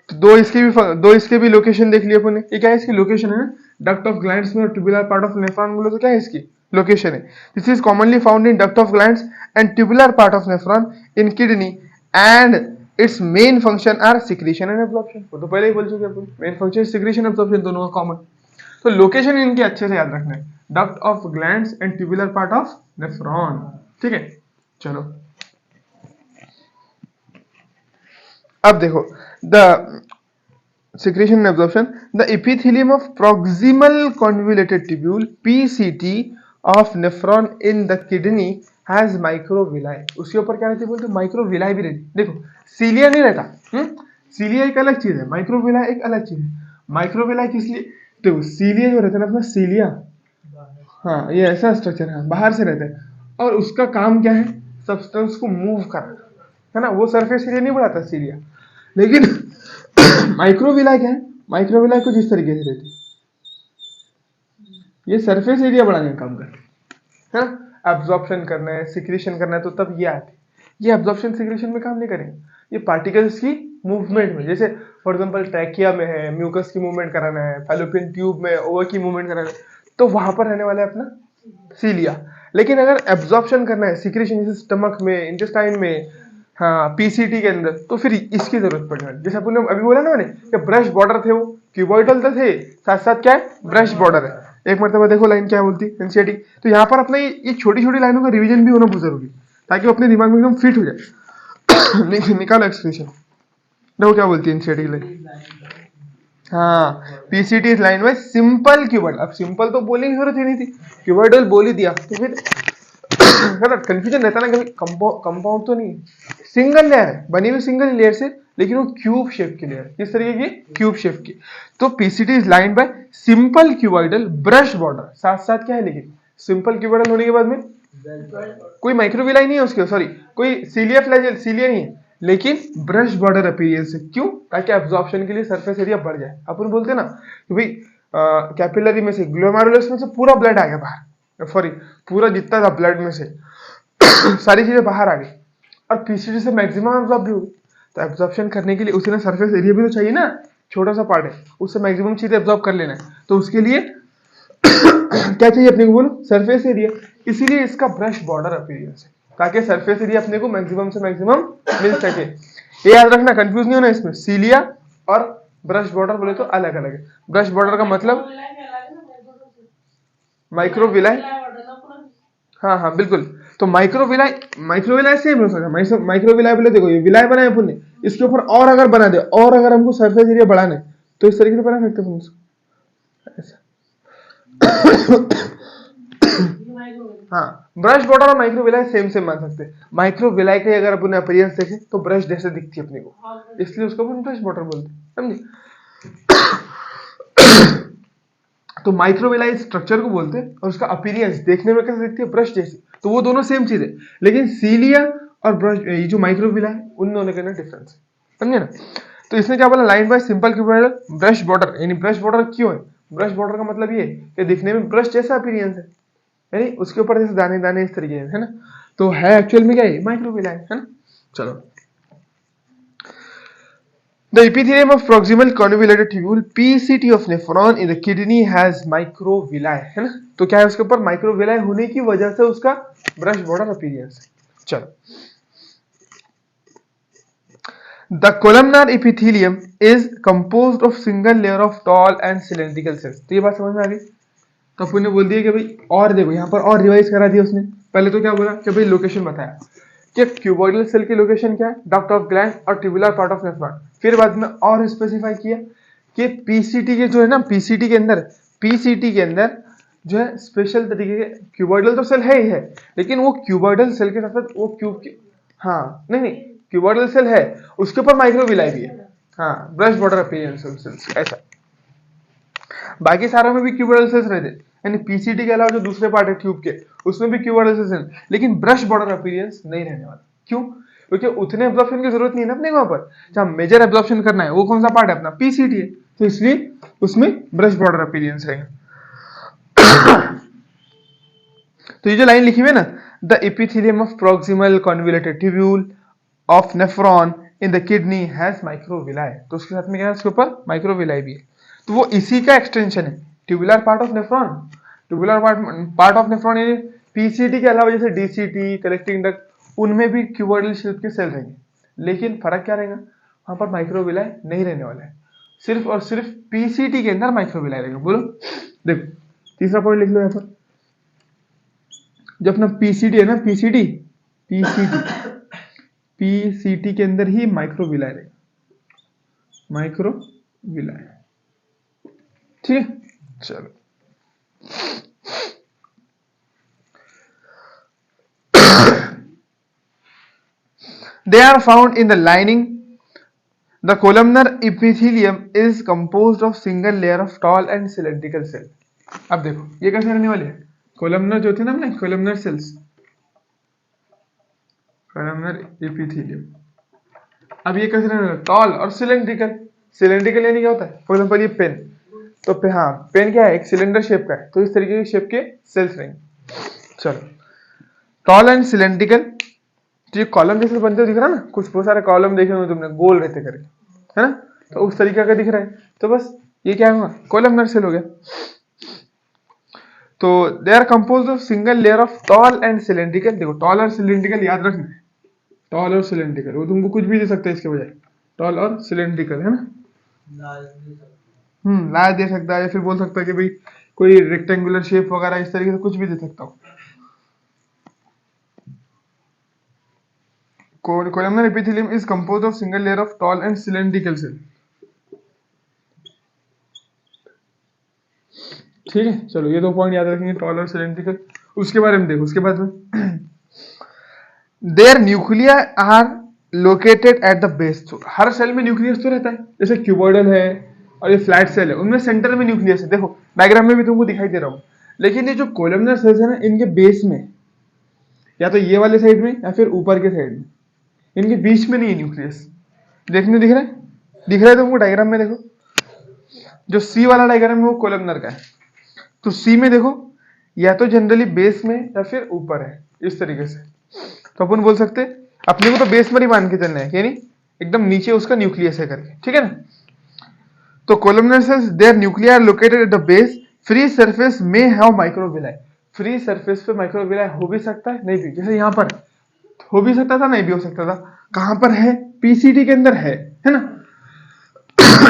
A: तो दो इसके भी लोकेशन देख लिए अपन ने, ये क्या है इसकी लोकेशन है ना, डक्ट ऑफ ग्लैंड्स में और ट्यूबुलर पार्ट ऑफ नेफ्रॉन बोले तो क्या है इसकी लोकेशन है। This is commonly found in duct of glands and tubular part of nephron in kidney and its main function are secretion and absorption. वो तो पहले ही बोल चुके अपन, मेन फंक्शन सिक्रीशन एब्जॉर्प्शन दोनों का कॉमन। तो लोकेशन इनके अच्छे से याद रखना है, duct of glands and tubular part of nephron. ठीक है चलो, अब देखो the secretion and absorption, the epithelium of proximal convoluted tubule PCT of nephron in the kidney has microvilli। उसके ऊपर क्या रहती है बोलते, माइक्रोविलाई भी रहती। देखो सीलिया नहीं रहता, सीलिया एक अलग चीज है, माइक्रोविलाई एक अलग चीज है। माइक्रोविलाई किस लिए, देखो सीलिया जो रहता है ना अपना सीलिया, हाँ ये ऐसा स्ट्रक्चर है, बाहर से रहता है, और उसका काम क्या है, सब्सटेंस को मूव करना है ना, वो सरफेस एरिया नहीं बढ़ाता सीलिया। लेकिन माइक्रोविलाई क्या है, माइक्रोविलाई कुछ इस तरीके से रहती है, ये सरफेस एरिया बढ़ाने का काम करते हैं, एब्जॉर्प्शन करना है, सिक्रीशन करना है, तो तब ये आते हैं। ये एब्जॉर्प्शन सिक्रीशन में काम नहीं करेंगे, ये पार्टिकल्स की मूवमेंट में, जैसे फॉर एग्जांपल ट्रैकिया में है, म्यूकस की मूवमेंट कराना है, फैलोपियन ट्यूब में ओवर की मूवमेंट कराना है, तो वहां पर रहने वाला है अपना सीलिया। लेकिन अगर एब्जॉर्प्शन करना है, सिक्रीशन जैसे स्टमक में, इंटेस्टाइन में, हाँ पीसीटी के अंदर, तो फिर इसकी जरूरत पड़ने वाली। जैसे अपन ने अभी बोला ना मैंने कि ब्रश बॉर्डर थे, वो क्यूबॉइडल तो थे, साथ साथ क्या है ब्रश बॉर्डर है। एक मरतबा देखो लाइन क्या बोलती है एनसीईआरटी। तो यहाँ पर अपना ये छोटी छोटी लाइनों का रिवीजन भी होना बहुत जरूरी, ताकि वो अपने दिमाग में एकदम फिट हो जाए। निकालो एक्सप्रेशन, देखो क्या बोलती है एनसीईआरटी की लाइन। हाँ PCT is line by simple cuboidal. अब सिंपल तो बोलने की जरूरत ही नहीं थी, क्यूबॉइडल बोल ही दिया, तो फिर कंफ्यूजन रहता ना कभी, कंपाउंड तो नहीं, सिंगल लेयर है, बनी हुई सिंगल लेयर से, लेकिन वो क्यूब शेप की लेयर, किस तरीके की, क्यूब शेप की। तो PCT is line by simple cuboidal brush border, साथ साथ क्या है, लेकिन सिंपल क्यूबॉइडल होने के बाद में कोई माइक्रोविलाई नहीं है उसके, सॉरी कोई सीलिया फ्लैजेल, सीलिया नहीं है, लेकिन ब्रश बॉर्डर अपीयरेंस है। क्यों, ताकि एब्जॉर्प्शन के लिए सरफेस एरिया बढ़ जाए। अपन बोलते हैं ना कि भाई कैपिलरी में से, ग्लोमेरुलस में से पूरा ब्लड आ गया बाहर, सॉरी पूरा जितना था ब्लड में से सारी चीजें बाहर आ गई, और पीसीटी से मैक्सिमम एब्जॉर्ब भी होगी। तो एब्जॉर्प्शन करने के लिए उसे ना सरफेस एरिया भी तो चाहिए ना, छोटा सा पार्ट है, उससे मैक्सिमम चीजें एब्जॉर्ब कर लेना है, तो उसके लिए क्या चाहिए अपने को, बोलो सरफेस एरिया। इसीलिए इसका ब्रश बॉर्डर अपीयरेंस है, ताकि सरफेस एरिया अपने को मैक्सिमम से मैक्सिमम मिल सके। ये याद रखना, कंफ्यूज नहीं होना इसमें, सीलिया और ब्रश बॉर्डर बोले तो अलग अलग है। ब्रश बॉर्डर का मतलब माइक्रोविलाई, हाँ हाँ बिल्कुल। तो माइक्रोविलाई, माइक्रोविलाई सेम हो सकता है, माइक्रोविलाई बोले देखो ये विलाई बनाए अपन ने, इसके ऊपर और अगर बना दे, और अगर हमको सरफेस एरिया बढ़ाना है तो इस तरीके से बना सकते हैं ऐसा। हाँ ब्रश बॉर्डर और माइक्रोविलाई सेम सेम मान सकते हैं। माइक्रोविलाई के अगर अपन अपीयरेंस देखें तो ब्रश जैसे दिखती है अपने को, इसलिए उसको अपन ब्रश बॉर्डर बोलते हैं, समझे। तो माइक्रोविलाई स्ट्रक्चर को बोलते हैं, और उसका अपीयरेंस देखने में कैसे दिखती है, ब्रश जैसी। तो वो दोनों सेम चीज है, लेकिन सीलिया और ब्रश, ये जो माइक्रोविलाई है, उन दोनों के अंदर डिफरेंस है, समझे ना। तो इसने क्या बोला, line by simple cuboidal brush border, यानी ब्रश बॉर्डर क्यों है, ब्रश बॉर्डर का मतलब ये कि दिखने में ब्रश जैसा अपीयरेंस है, यानी उसके ऊपर जैसे दाने दाने इस तरीके है ना, तो है एक्चुअल में क्या है, माइक्रोविलाई है ना। चलो, The epithelium of proximal convoluted tubule PCT of nephron in the kidney has microvilli है ना, तो क्या है उसके ऊपर माइक्रोविलाई होने की वजह से उसका ब्रश बॉर्डर अपीयरेंस। चलो, The columnar epithelium is composed of single layer of tall and cylindrical cells। तो ये बात समझ में आ गई। तो अपन ने बोल दिया कि भाई, और देखो यहाँ पर और रिवाइज करा दिया उसने। पहले तो क्या बोला कि भाई लोकेशन बताया कि क्यूबॉइडल सेल की लोकेशन क्या है, डक्ट ऑफ ग्लैंड और ट्यूबुलर पार्ट ऑफ नेफ्रॉन। फिर बाद में और स्पेसिफाई किया कि पीसीटी के जो है ना, पीसीटी के अंदर जो है स्पेशल तरीके के क्यूबॉइडल तो सेल है ही है, लेकिन वो क्यूबॉइडल सेल के साथ वो क्यूब के, हाँ नहीं क्यूबॉइडल सेल है, उसके ऊपर माइक्रोविलाई भी है, हाँ ब्रश बॉर्डर अपीयरेंस सेल्स ऐसा। बाकी सारों में भी क्यूबॉइडल सेल्स रहते, यानी पीसीटी के अलावा जो दूसरे पार्ट है ट्यूब के, उसमें भी क्यूबॉइडल सेल्स हैं, लेकिन ब्रश बॉर्डर अपीयरेंस नहीं रहने वाला। क्यों? क्योंकि उतने एब्जॉर्प्शन की जरूरत नहीं है ना अपने वहां पर, जहां मेजर एब्जॉर्प्शन करना है वो कौन सा पार्ट है अपना, पीसीटी है, तो इसलिए उसमें ब्रश बॉर्डर अपीयरेंस रहेगा। तो ये जो लाइन लिखी हुई है ना, the epithelium of proximal convoluted tubule of nephron in the kidney has microvilli, तो उसके साथ में क्या है, उसके ऊपर माइक्रोविलाई भी है, तो वो इसी का एक्सटेंशन है, tubular part of nephron. Tubular part of nephron यानी पीसीटी के अलावा जैसे डीसीटी, कलेक्टिंग डक्ट, उनमें भी क्यूबॉइडल शेप के सेल रहेंगे, लेकिन फर्क क्या रहेगा, वहां पर माइक्रोविलाई नहीं रहने वाला है, सिर्फ और सिर्फ पीसीटी के अंदर माइक्रोविलाई रहेगा। बोलो, देखो तीसरा पॉइंट लिख लो यहाँ पर, जो अपना पीसीटी है ना, पीसीटी के अंदर ही माइक्रोविलाई रहेगा, माइक्रोविलाई, ठीक है। चलो, they are found in the lining. The columnar epithelium is composed of single layer of tall and cylindrical cell। अब देखो ये कैसे रहने वाले हैं, कोलमनर जो थे ना अपने कोलमनर सेल्स, कोलमनर एपिथेलियम, अब ये कैसे रहने वाले, टॉल और सिलेंड्रिकल। सिलेंड्रिकल यानी क्या होता है, फॉर एग्जांपल ये पेन, तो हाँ पेन क्या है, एक सिलेंडर शेप का है, तो इस तरीके के शेप के सेल्स रहेंगे। चलो, टॉल एंड सिलेंड्रिकल, तो ये कॉलम जैसे बनते दिख रहा है ना, कुछ बहुत सारे कॉलम देखे होंगे तुमने, गोल रहते करके, है ना, तो उस तरीके का दिख रहा है, तो बस ये क्या हुआ, कॉलमनर सेल हो गया। तो they are composed of single layer of tall and cylindrical. देखो टॉल और सिलेंड्रिकल याद रखना है, टॉल और सिलेंड्रिकल, वो तुमको कुछ भी दे सकता है इसके बजाय, टॉल और सिलेंड्रिकल, है ना, लाया दे सकता है, या फिर बोल सकता है कि भाई कोई रेक्टेंगुलर शेप वगैरह, इस तरीके से कुछ भी दे सकता हूँ। Columnar epithelium is composed of single layer of tall and cylindrical cell। ठीक है, चलो ये दो पॉइंट याद रखेंगे, टॉल और सिलेंड्रिकल। उसके बारे में देखो, उसके बाद में their nuclei are located at the base. तो हर सेल में न्यूक्लियस तो रहता है, जैसे क्यूबॉइडल है और ये फ्लैट सेल है, उनमें सेंटर में न्यूक्लियस है, देखो डायग्राम में भी तुमको दिखाई दे रहा हूँ। लेकिन ये जो कोलमनर सेल्स है ना, इनके बेस में, या तो ये वाले साइड में या फिर ऊपर के साइड में, इनके बीच में नहीं है न्यूक्लियस। देखने दिख रहा है तुमको डायग्राम में, देखो जो सी वाला डायग्राम है वो कोलमनर का है, तो सी में देखो या तो जनरली बेस में या फिर ऊपर है, इस तरीके से। तो अपन बोल सकते अपने को तो बेस में ही मान के चलना है, यानी एकदम नीचे उसका न्यूक्लियस है करके, ठीक है ना। तो columnar cells their nuclei are located at the base, free surface में हैव माइक्रोविलाई। फ्री सरफेस पे माइक्रोविलाई हो भी सकता है, नहीं भी, जैसे यहाँ पर हो भी सकता था, नहीं भी हो सकता था। कहां पर है, पीसीटी के अंदर है ना।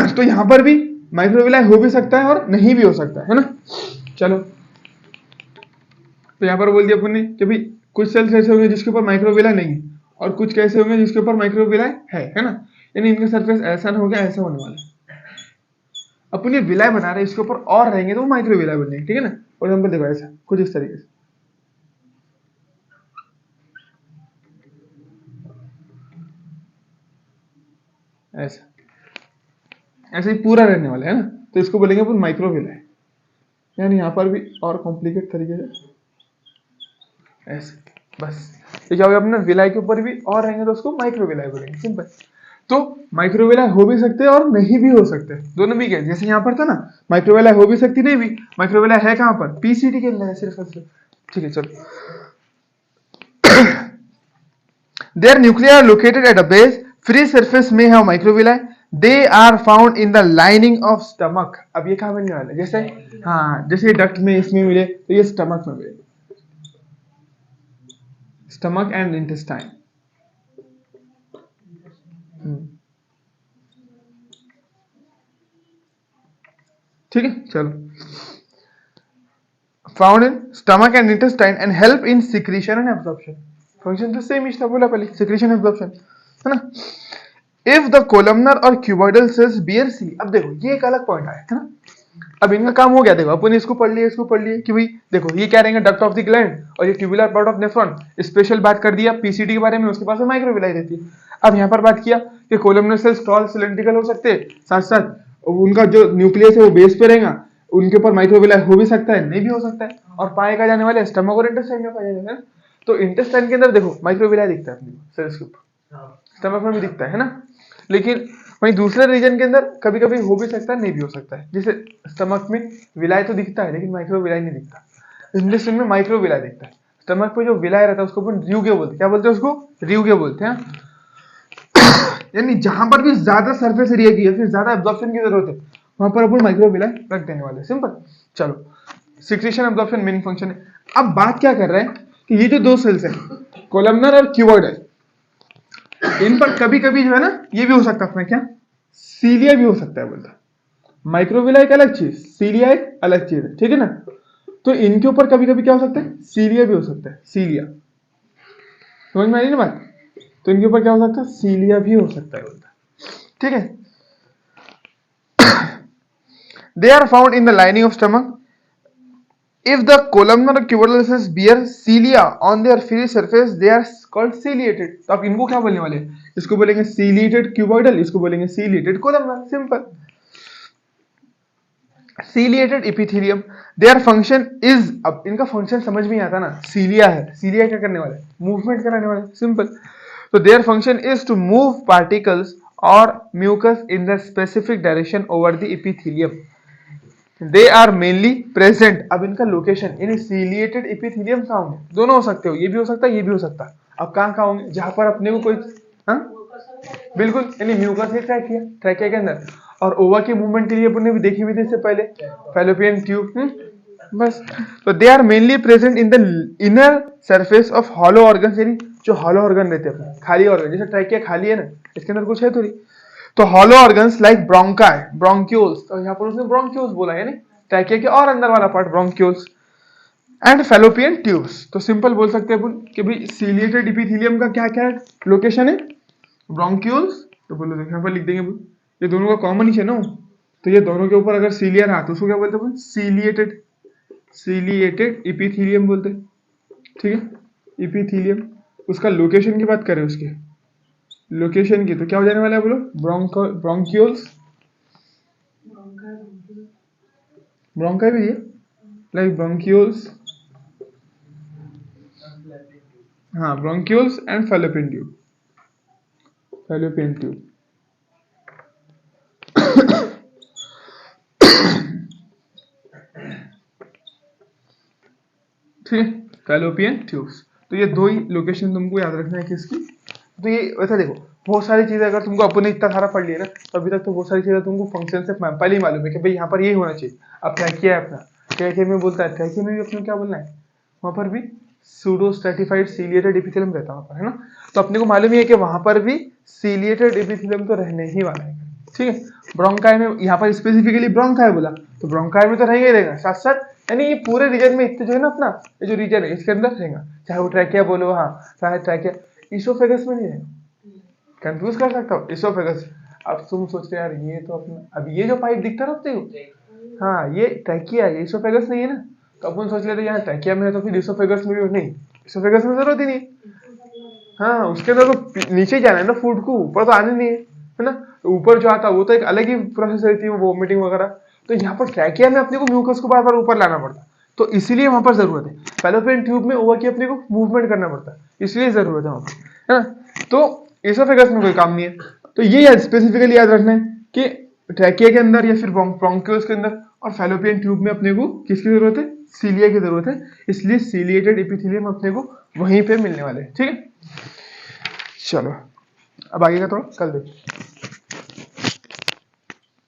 A: तो यहां पर भी माइक्रोविलाई हो भी सकता है और नहीं भी हो सकता है ना। चलो, तो यहां पर बोल दिया अपन ने कि भाई कुछ सेल्स ऐसे होंगे जिसके ऊपर माइक्रोविलाई नहीं है, और कुछ कैसे होंगे जिसके ऊपर माइक्रोविलाई है ना, यानी इनका सरफेस ऐसा ना हो गया, ऐसा होने वाला है। अपन ये विलाई बना रहे हैं, इसके ऊपर और रहेंगे तो वो माइक्रोविलाई बनेंगे, ठीक है ना। और हम देखो ऐसा कुछ इस तरीके से, ऐसा ऐसे ही पूरा रहने वाला है ना, तो इसको बोलेंगे अपन माइक्रोविलाई। यानी यहाँ पर भी और कॉम्प्लिकेट तरीके से ऐसे, बस ये क्या हो गया अपना, विलाई के ऊपर भी और रहेंगे तो उसको माइक्रोविलाई बोलेंगे, सिंपल। तो माइक्रोविलाई हो भी सकते हैं और नहीं भी हो सकते, दोनों भी जैसे यहाँ पर था ना, माइक्रोविलाई हो भी सकती, नहीं भी। माइक्रोविलाई है कहाँ पर, पीसीटी के अंदर है सिर्फ और सिर्फ, ठीक है चलो। Their nuclei are located at a base. Free surface may have microvilli. They are found in the lining of stomach. अब ये कहाँ मिलने वाला है? जैसे हाँ, जैसे डक्ट में इसमें मिले तो ये स्टमक में मिले, स्टमक एंड इंटेस्टाइन। ठीक है चलो। Found in stomach and intestine and help in secretion and absorption. Function तो सेम ही था, बोला पहले, सिक्रीशन एब्जॉर्प्शन, है ना। इफ द कोलमनर और क्यूबॉइडल सेल्स बियर सी, अब देखो ये एक अलग पॉइंट आया है ना। अब इनका काम हो गया, देखो अपन इसको पढ़ लिए, इसको पढ़ लिए कि भाई देखो ये क्या रहेंगे, डक्ट ऑफ द ग्लैंड और ये tubular part of nephron. Special बात कर दिया पीसीडी के बारे में, उसके पास में माइक्रोविलाई रहती है। अब यहाँ पर बात किया कि कोलमनर सेल्स टॉल सिलेंड्रिकल हो सकते हैं, साथ साथ उनका जो न्यूक्लियस है वो बेस पे रहेगा, उनके ऊपर माइक्रोविलाई हो भी सकता है, नहीं भी हो सकता है, और पाए का जाने वाले स्टमक और इंटेस्टाइन में पाया जाएगा। तो इंटेस्टाइन के अंदर देखो माइक्रोविलाई दिखता है अपने सेल्स के ऊपर, स्टमक में भी दिखता है ना। लेकिन वहीं दूसरे रीजन के अंदर कभी कभी हो भी सकता है, नहीं भी हो सकता है। जैसे स्टमक में विलाय तो दिखता है लेकिन माइक्रो विलाय नहीं दिखता, इंटेस्टाइन में माइक्रो विलाय दिखता है। स्टमक पे जो विलाय रहता है उसको अपन रियुगे बोलते हैं, क्या बोलते हैं उसको, रियुगे बोलते हैं। यानी जहां पर भी ज्यादा सरफेस एरिया की या फिर ज्यादा एब्जॉर्प्शन की जरूरत है वहां पर अपन माइक्रो विलाय रख देने वाले, सिंपल। चलो, सिक्रीशन एब्जॉर्प्शन मेन फंक्शन है। अब बात क्या कर रहे हैं कि ये जो दो सेल्स है कोलमनर और क्यूबॉइडल, इन पर कभी कभी जो है ना ये भी हो सकता है, क्या सीलिया भी हो सकता है बोलता। माइक्रोविला एक अलग चीज, सीलिया एक अलग चीज है, ठीक है ना। तो इनके ऊपर कभी कभी क्या हो सकता है, सीलिया भी हो सकता है, सीलिया, समझ में आई ना बात। तो इनके ऊपर क्या हो सकता है, सीलिया भी हो सकता है बोलता, ठीक है। They are found in the lining of stomach. If the columnar or cuboidal cells bear cilia on their free surface, they are called ciliated. तो आप इनको क्या बोलने वाले हैं, इसको बोलेंगे ciliated cuboidal, इसको बोलेंगे ciliated columnar, simple. ciliated epithelium, their function is, अब इनका फंक्शन समझ में आता ना, सीलिया है, सीलिया क्या करने वाला है, मूवमेंट कराने वाला है, सिंपल। तो their function is to move particles or mucus in the specific direction over the epithelium. They are mainly present, अब इनका लोकेशन यानी सीलिएटेड एपिथेलियम कहाँ होंगे, दोनों हो सकते हो, ये भी हो सकता है ये भी हो सकता है। अब कहाँ होंगे, जहां पर अपने को कोई, हाँ बिल्कुल, यानी म्यूकस है ट्रैकिया, ट्रैकिया के अंदर। और ओवा के मूवमेंट के लिए अपने भी देखी हुई थी इससे पहले, फैलोपियन ट्यूब, बस। तो they are mainly present in the inner surface of hollow organ, यानी जो हॉलो ऑर्गन रहते हैं, खाली ऑर्गन, जैसे ट्रैकिया खाली है ना, इसके अंदर कुछ है थोड़ी। तो hollow organs like bronchi, bronchioles, तो यहाँ पर उसने ब्रोंक्यूल्स बोला है, ट्रैकिया के और अंदर वाला part bronchioles, and fallopian tubes. तो सिंपल बोल सकते हैं कि भाई सीलिएटेड एपिथेलियम का क्या क्या लोकेशन है, ब्रोंक्यूल्स। तो बोलो देखो यहाँ पर लिख देंगे, ये दोनों का कॉमन ही है ना, तो ये दोनों के ऊपर अगर सीलिया रहा तो उसको क्या बोलते हैं, सीलिएटेड, सीलिएटेड एपिथेलियम बोलते हैं, ठीक है। एपिथेलियम, उसका लोकेशन की बात करें, उसके लोकेशन की, तो क्या हो जाने वाला है बोलो, ब्रोंक्यूल्स, ब्रोंकाई भी है, लाइक ब्रोंक्यूल्स, हाँ bronchioles and fallopian tube, fallopian tube, ठीक, फैलोपियन ट्यूब्स। तो ये दो ही लोकेशन तुमको याद रखना है किसकी। तो ये वैसा देखो बहुत सारी चीजें अगर तुमको अपने इतना सारा पढ़ लिया ना, तो अभी तक तो बहुत सारी चीजें तुमको फंक्शन से पहले ही मालूम है कि भाई यहाँ पर ये होना चाहिए। अब ट्रैकिया है अपना, ट्रैकिया में बोलता है, ट्रैकिया में भी अपने क्या बोलना है, वहां पर भी सूडो स्ट्रैटिफाइड सीलिएटेड एपिथेलियम रहता है वहां पर, है ना। तो अपने को मालूम ही है कि वहां पर भी सीलिएटेड एपिथेलियम तो रहने ही वाला है, ठीक है। ब्रोंकाई में यहाँ पर स्पेसिफिकली ब्रोंकाई बोला, तो ब्रोंकाई में तो रहेगा ही रहेगा, साथ साथ यानी ये पूरे रीजन में इतने जो है ना अपना ये जो रीजन है इसके अंदर रहेगा, चाहे वो ट्रैकिया बोलो, हाँ चाहे ट्रैकिया, इसोफेगस में नहीं रहेगा, कंफ्यूज कर सकता हूँ इसोफेगस। अब तुम सोच रहे यार ये तो अपना, अब ये जो पाइप दिखता रहते हो, हाँ ये ट्रैकिया है, इसोफेगस नहीं है ना। तो अपन सोच लेते यहाँ ट्रैकिया में है तो फिर इसोफेगस में भी नहीं, इसोफेगस में जरूरत ही नहीं, हाँ उसके अंदर तो नीचे जाना है ना फूड को, ऊपर तो आने नहीं है ना। तो ऊपर जो आता वो तो एक अलग ही प्रोसेस रहती है, वोमिटिंग वगैरह। तो यहाँ पर ट्रैकिया में अपने को म्यूकस को बार बार ऊपर लाना पड़ता है, तो इसीलिए वहां पर जरूरत है। फैलोपियन ट्यूब में ओवा की अपने को मूवमेंट करना पड़ता है, इसलिए जरूरत है वहां पर, है ना। तो इसोफेगस में कोई काम नहीं है। तो ये स्पेसिफिकली याद रखना है कि ट्रैकिया के अंदर या फिर ब्रोंक्यूल्स के अंदर और फैलोपियन ट्यूब में अपने को किसकी जरूरत है, सीलिया की जरूरत है, इसलिए सीलिएटेड एपिथेलियम अपने को वहीं पे मिलने वाले हैं। ठीक है, चलो अब आगे का थोड़ा कल देखते हैं।